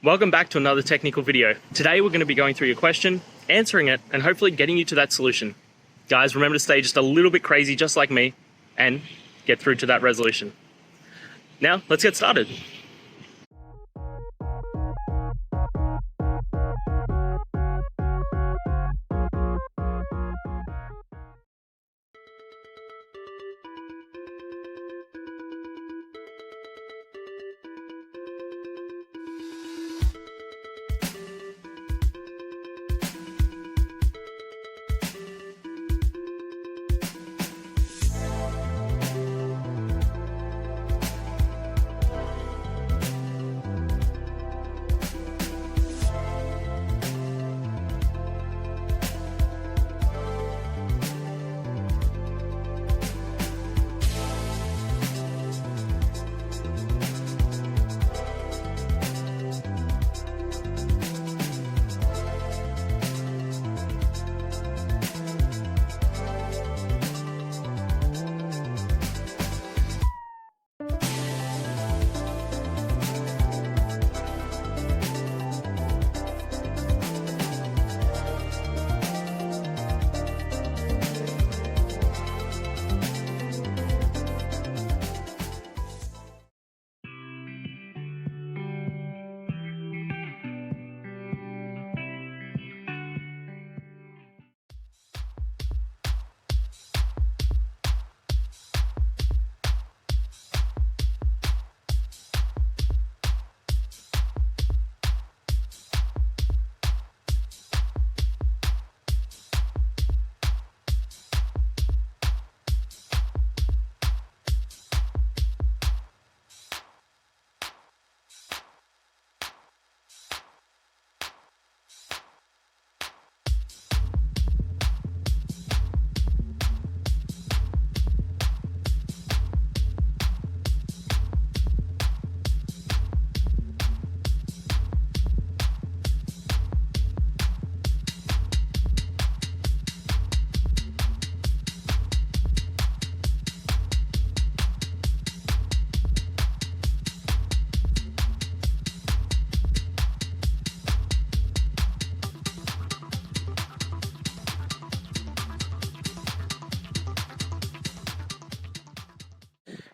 Welcome back to another technical video. Today we're going to be going through your question, answering it, and hopefully getting you to that solution. Guys, remember to stay just a little bit crazy just like me and get through to that resolution. Now, let's get started.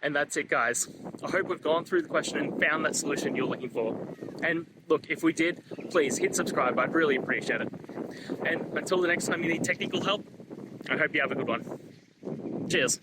And that's it, guys. I hope we've gone through the question and found that solution you're looking for. And look, if we did, please hit subscribe. I'd really appreciate it. And until the next time you need technical help, I hope you have a good one. Cheers.